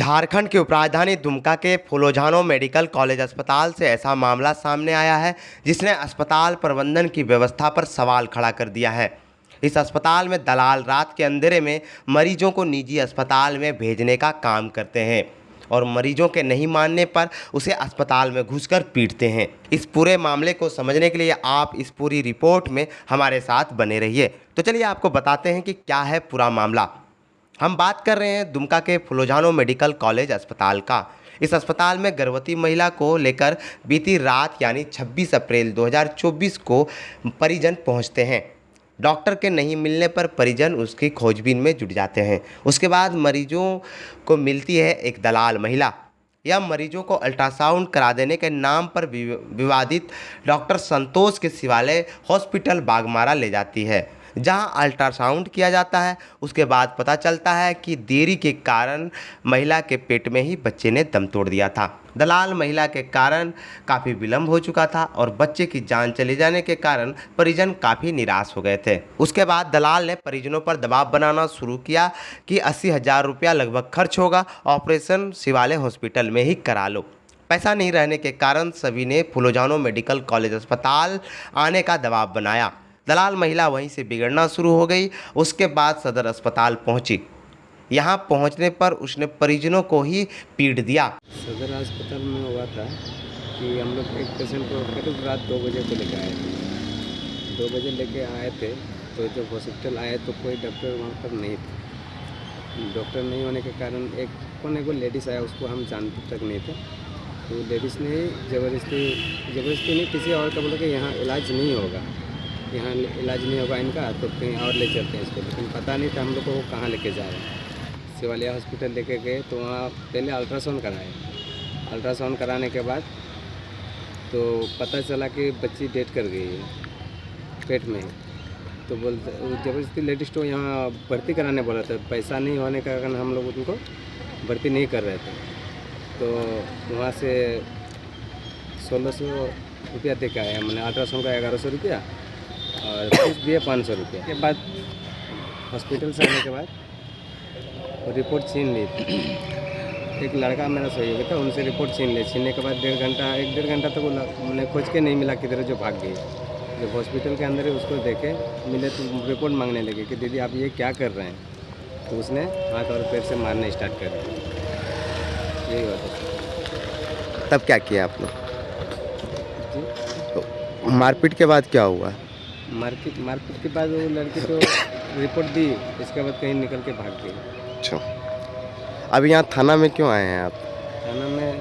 झारखंड की उपराजधानी दुमका के फूलोझानो मेडिकल कॉलेज अस्पताल से ऐसा मामला सामने आया है जिसने अस्पताल प्रबंधन की व्यवस्था पर सवाल खड़ा कर दिया है। इस अस्पताल में दलाल रात के अंधेरे में मरीजों को निजी अस्पताल में भेजने का काम करते हैं और मरीजों के नहीं मानने पर उसे अस्पताल में घुसकर पीटते हैं। इस पूरे मामले को समझने के लिए आप इस पूरी रिपोर्ट में हमारे साथ बने रहिए। तो चलिए आपको बताते हैं कि क्या है पूरा मामला। हम बात कर रहे हैं दुमका के फूलोझानो मेडिकल कॉलेज अस्पताल का। इस अस्पताल में गर्भवती महिला को लेकर बीती रात यानी 26 अप्रैल 2024 को परिजन पहुंचते हैं। डॉक्टर के नहीं मिलने पर परिजन उसकी खोजबीन में जुट जाते हैं। उसके बाद मरीजों को मिलती है एक दलाल महिला। यह मरीजों को अल्ट्रासाउंड करा देने के नाम पर विवादित डॉक्टर संतोष के शिवालय हॉस्पिटल बागमारा ले जाती है, जहां अल्ट्रासाउंड किया जाता है। उसके बाद पता चलता है कि देरी के कारण महिला के पेट में ही बच्चे ने दम तोड़ दिया था। दलाल महिला के कारण काफ़ी विलम्ब हो चुका था और बच्चे की जान चले जाने के कारण परिजन काफ़ी निराश हो गए थे। उसके बाद दलाल ने परिजनों पर दबाव बनाना शुरू किया कि 80,000 रुपया लगभग खर्च होगा, ऑपरेशन शिवालय हॉस्पिटल में ही करा लो। पैसा नहीं रहने के कारण सभी ने फूलोझानो मेडिकल कॉलेज अस्पताल आने का दबाव बनाया। दलाल महिला वहीं से बिगड़ना शुरू हो गई। उसके बाद सदर अस्पताल पहुंची। यहां पहुंचने पर उसने परिजनों को ही पीट दिया। सदर अस्पताल में हुआ था कि हम लोग एक पेशेंट को करीब रात 2 बजे को लेकर आए थे। 2 बजे लेके आए थे तो जब हॉस्पिटल आए तो कोई डॉक्टर वहाँ पर नहीं था। डॉक्टर नहीं होने के कारण एक लेडीज़ आया, उसको हम जानते तक नहीं थे। तो लेडीज़ ने ज़बरदस्ती नहीं, किसी और का बोला कि यहाँ इलाज नहीं होगा, यहाँ इलाज नहीं होगा इनका, तो कहीं और ले चलते हैं इसको। लेकिन पता नहीं था हम लोग को वो कहाँ लेके जा रहे हैं। शिवालय हॉस्पिटल लेके गए तो वहाँ पहले अल्ट्रासाउंड कराए। अल्ट्रासाउंड कराने के बाद तो पता चला कि बच्ची डेथ कर गई है पेट में। तो बोलते ज़बरदस्ती लेडीज़ तो यहाँ भर्ती कराने बोला था। पैसा नहीं होने के कारण हम लोग उनको भर्ती नहीं कर रहे थे। तो वहाँ से 1600 रुपया दे के आया। मैंने अल्ट्रासाउंड का 1100 रुपया और फीस दिए 500 रुपया। के बाद हॉस्पिटल से आने के बाद रिपोर्ट छीन ली थी। एक लड़का मेरा सहयोगी था, उनसे रिपोर्ट छीनने के बाद 1.5 घंटा तक मैंने खोज के नहीं मिला, किधर जो भाग गई। जब हॉस्पिटल के अंदर उसको देखे मिले तो रिपोर्ट मांगने लगे कि दीदी आप ये क्या कर रहे हैं। तो उसने हाथ और पैर से मारना स्टार्ट कर दिया। यही बात है। तब क्या किया आपने? तो मारपीट के बाद क्या हुआ? मारपीट के बाद वो लड़की तो रिपोर्ट दी, इसके बाद कहीं निकल के भाग गई। अच्छा, अब यहाँ थाना में क्यों आए हैं आप? थाना में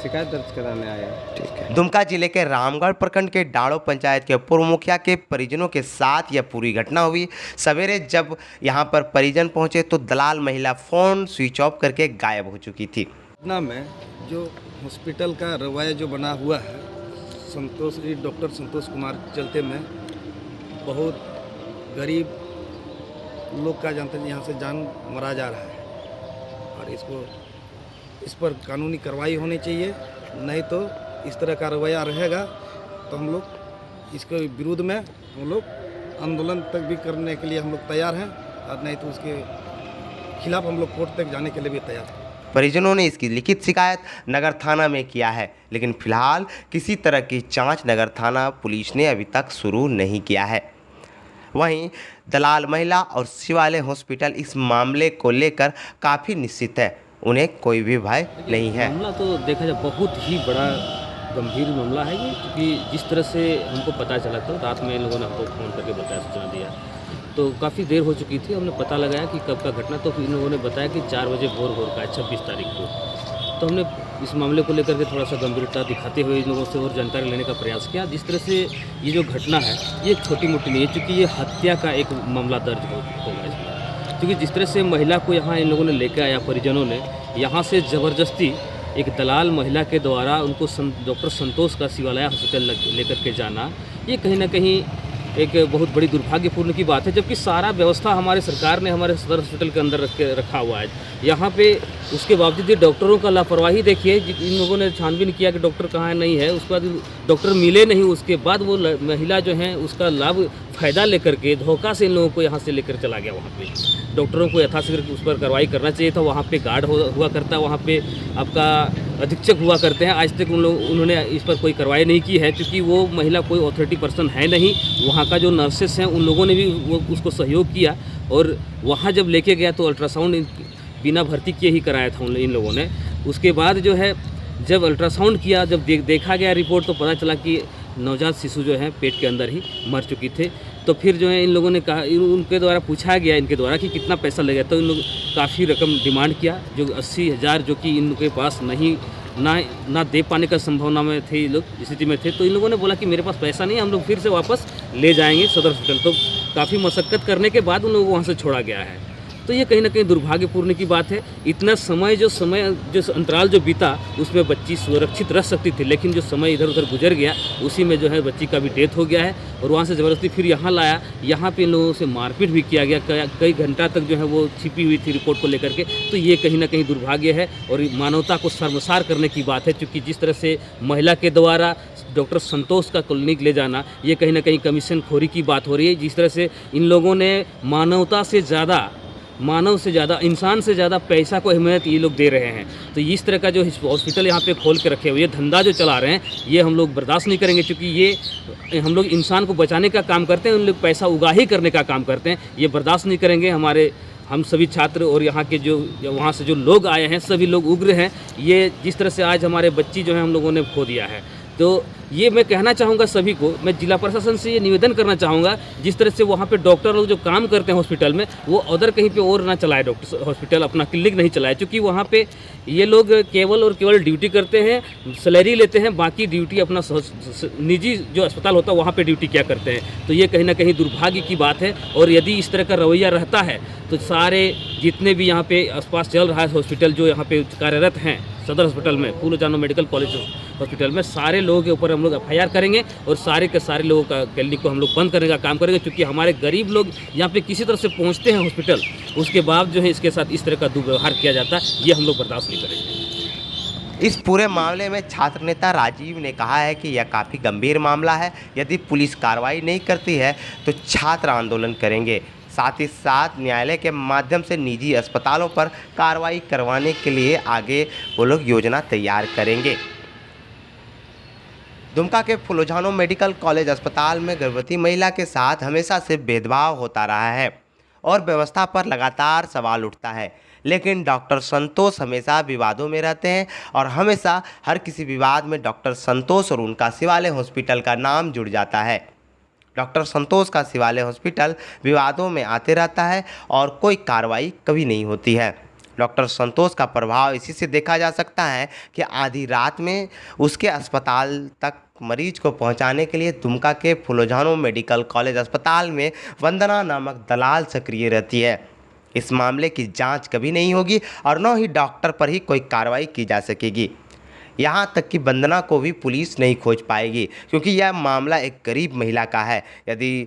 शिकायत दर्ज कराने आया। ठीक है। दुमका जिले के रामगढ़ प्रखंड के डाड़ो पंचायत के पूर्व मुखिया के परिजनों के साथ यह पूरी घटना हुई। सवेरे जब यहाँ पर परिजन पहुँचे तो दलाल महिला फ़ोन स्विच ऑफ करके गायब हो चुकी थी। घटना में जो हॉस्पिटल का रवैया जो बना हुआ है, डॉक्टर संतोष कुमार चलते में बहुत गरीब लोग का जानते हैं यहाँ से जान मरा जा रहा है और इस पर कानूनी कार्रवाई होनी चाहिए। नहीं तो इस तरह का रवैया रहेगा तो हम लोग इसके विरुद्ध में हम लोग आंदोलन तक भी करने के लिए हम लोग तैयार हैं और नहीं तो उसके खिलाफ हम लोग कोर्ट तक जाने के लिए भी तैयार हैं। परिजनों ने इसकी लिखित शिकायत नगर थाना में किया है, लेकिन फिलहाल किसी तरह की जांच नगर थाना पुलिस ने अभी तक शुरू नहीं किया है। वहीं दलाल महिला और शिवालय हॉस्पिटल इस मामले को लेकर काफ़ी निश्चित है, उन्हें कोई भी भय नहीं है। मामला तो देखा जाए बहुत ही बड़ा गंभीर मामला है ये, क्योंकि जिस तरह से हमको पता चला था रात में इन लोगों ने हमको फ़ोन करके बताया, सूचना दिया तो काफ़ी देर हो चुकी थी। हमने पता लगाया कि कब का घटना, तो इन लोगों ने बताया कि 4 बजे भोर का है 26 तारीख को। तो हमने इस मामले को लेकर के थोड़ा सा गंभीरता दिखाते हुए इन लोगों से और जानकारी लेने का प्रयास किया। जिस तरह से ये जो घटना है ये एक छोटी मोटी नहीं है, क्योंकि ये हत्या का एक मामला दर्ज होगा इसमें। क्योंकि जिस तरह से महिला को यहाँ इन लोगों ने लेकर आया, परिजनों ने यहाँ से ज़बरदस्ती एक दलाल महिला के द्वारा उनको डॉक्टर संतोष का शिवालय हॉस्पिटल लेकर के जाना, ये कहीं ना कहीं एक बहुत बड़ी दुर्भाग्यपूर्ण की बात है, जबकि सारा व्यवस्था हमारे सरकार ने हमारे सदर हॉस्पिटल के अंदर रखा हुआ है। यहाँ पे उसके बावजूद ये डॉक्टरों का लापरवाही देखिए, इन लोगों ने छानबीन किया कि डॉक्टर कहाँ है, नहीं है, उसके बाद डॉक्टर मिले नहीं, उसके बाद वो महिला जो है उसका लाभ फ़ायदा लेकर के धोखा से इन लोगों को यहाँ से लेकर चला गया। वहाँ पे डॉक्टरों को यथाशीघ्र उस पर कार्रवाई करना चाहिए था। वहाँ पे गार्ड हुआ करता है, वहाँ पे आपका अधीक्षक हुआ करते हैं, आज तक उन्होंने इस पर कोई कार्रवाई नहीं की है, क्योंकि वो महिला कोई अथॉरिटी पर्सन है नहीं। वहाँ का जो नर्सेस हैं उन लोगों ने भी वो उसको सहयोग किया, और वहाँ जब लेके गया तो अल्ट्रासाउंड बिना भर्ती किए ही कराया था इन लोगों ने। उसके बाद जो है जब अल्ट्रासाउंड किया, जब देखा गया रिपोर्ट, तो पता चला कि नवजात शिशु जो है पेट के अंदर ही मर चुकी थे। तो फिर जो है इन लोगों ने कहा, उनके द्वारा पूछा गया इनके द्वारा कि कितना पैसा लगेगा, तो इन लोग काफ़ी रकम डिमांड किया, जो 80,000 जो कि इनके पास नहीं ना दे पाने का संभावना में थे, ये लोग स्थिति में थे। तो इन लोगों ने बोला कि मेरे पास पैसा नहीं है, हम लोग फिर से वापस ले जाएंगे सदर हॉस्पिटल। तो काफ़ी मशक्क़त करने के बाद उन लोगों को वहाँ से छोड़ा गया है। तो ये कहीं ना कहीं दुर्भाग्यपूर्ण की बात है। इतना समय जो अंतराल जो बीता उसमें बच्ची सुरक्षित रह सकती थी, लेकिन जो समय इधर उधर गुजर गया उसी में जो है बच्ची का भी डेथ हो गया है, और वहाँ से ज़बरदस्ती फिर यहाँ लाया। यहाँ पे इन लोगों से मारपीट भी किया गया, कई घंटा तक जो है वो छिपी हुई थी रिपोर्ट को लेकर के। तो ये कहीं ना कहीं दुर्भाग्य है और मानवता को शर्मसार करने की बात है, क्योंकि जिस तरह से महिला के द्वारा डॉक्टर संतोष का क्लिनिक ले जाना, ये कहीं ना कहीं कमीशन खोरी की बात हो रही है। जिस तरह से इन लोगों ने मानव से ज़्यादा, इंसान से ज़्यादा पैसा को अहमियत ये लोग दे रहे हैं। तो इस तरह का जो हॉस्पिटल यहाँ पे खोल के रखे हुए, ये धंधा जो चला रहे हैं, ये हम लोग बर्दाश्त नहीं करेंगे, क्योंकि ये हम लोग इंसान को बचाने का काम करते हैं, उन लोग पैसा उगाही करने का काम करते हैं। ये बर्दाश्त नहीं करेंगे। हम सभी छात्र और यहाँ के जो वहाँ से जो लोग आए हैं, सभी लोग उग्र हैं। ये जिस तरह से आज हमारे बच्ची जो है हम लोगों ने खो दिया है, तो ये मैं कहना चाहूँगा सभी को, मैं जिला प्रशासन से ये निवेदन करना चाहूँगा, जिस तरह से वहाँ पे डॉक्टर लोग जो काम करते हैं हॉस्पिटल में, वो अदर कहीं पे और ना चलाए, डॉक्टर हॉस्पिटल अपना क्लिनिक नहीं चलाए, क्योंकि वहाँ पे ये लोग केवल और केवल ड्यूटी करते हैं, सैलरी लेते हैं, बाकी ड्यूटी अपना निजी जो अस्पताल होता है वहाँ पे ड्यूटी क्या करते हैं। तो ये कहीं ना कहीं दुर्भाग्य की बात है, और यदि इस तरह का रवैया रहता है तो सारे जितने भी यहाँ पे आसपास चल रहा है हॉस्पिटल जो यहाँ पे कार्यरत हैं सदर हॉस्पिटल में, फूलो जानो मेडिकल कॉलेज हॉस्पिटल में, सारे लोगों के ऊपर हम लोग FIR करेंगे और सारे के सारे लोगों का क्लिनिक को हम लोग बंद करने का काम करेंगे, क्योंकि हमारे गरीब लोग यहाँ पे किसी तरह से पहुँचते हैं हॉस्पिटल, उसके बाद जो है इसके साथ इस तरह का दुर्व्यवहार किया जाता है, ये हम लोग बर्दाश्त नहीं करेंगे। इस पूरे मामले में छात्र नेता राजीव ने कहा है कि यह काफ़ी गंभीर मामला है, यदि पुलिस कार्रवाई नहीं करती है तो छात्र आंदोलन करेंगे। साथ ही साथ न्यायालय के माध्यम से निजी अस्पतालों पर कार्रवाई करवाने के लिए आगे वो लोग योजना तैयार करेंगे। दुमका के फूलोजानो मेडिकल कॉलेज अस्पताल में गर्भवती महिला के साथ हमेशा से भेदभाव होता रहा है और व्यवस्था पर लगातार सवाल उठता है, लेकिन डॉक्टर संतोष हमेशा विवादों में रहते हैं और हमेशा हर किसी विवाद में डॉक्टर संतोष और उनका शिवालय हॉस्पिटल का नाम जुड़ जाता है। डॉक्टर संतोष का शिवालय हॉस्पिटल विवादों में आते रहता है और कोई कार्रवाई कभी नहीं होती है। डॉक्टर संतोष का प्रभाव इसी से देखा जा सकता है कि आधी रात में उसके अस्पताल तक मरीज को पहुंचाने के लिए दुमका के फूलोजानो मेडिकल कॉलेज अस्पताल में वंदना नामक दलाल सक्रिय रहती है। इस मामले की जांच कभी नहीं होगी और न ही डॉक्टर पर ही कोई कार्रवाई की जा सकेगी। यहाँ तक कि वंदना को भी पुलिस नहीं खोज पाएगी, क्योंकि यह मामला एक गरीब महिला का है। यदि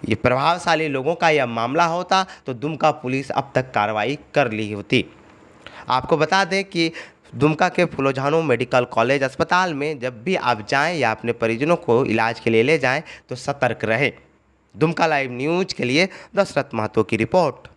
ये प्रभावशाली लोगों का यह मामला होता तो दुमका पुलिस अब तक कार्रवाई कर ली होती। आपको बता दें कि दुमका के फूलोजानो मेडिकल कॉलेज अस्पताल में जब भी आप जाएं या अपने परिजनों को इलाज के लिए ले जाएं तो सतर्क रहें। दुमका लाइव न्यूज़ के लिए दशरथ महतो की रिपोर्ट।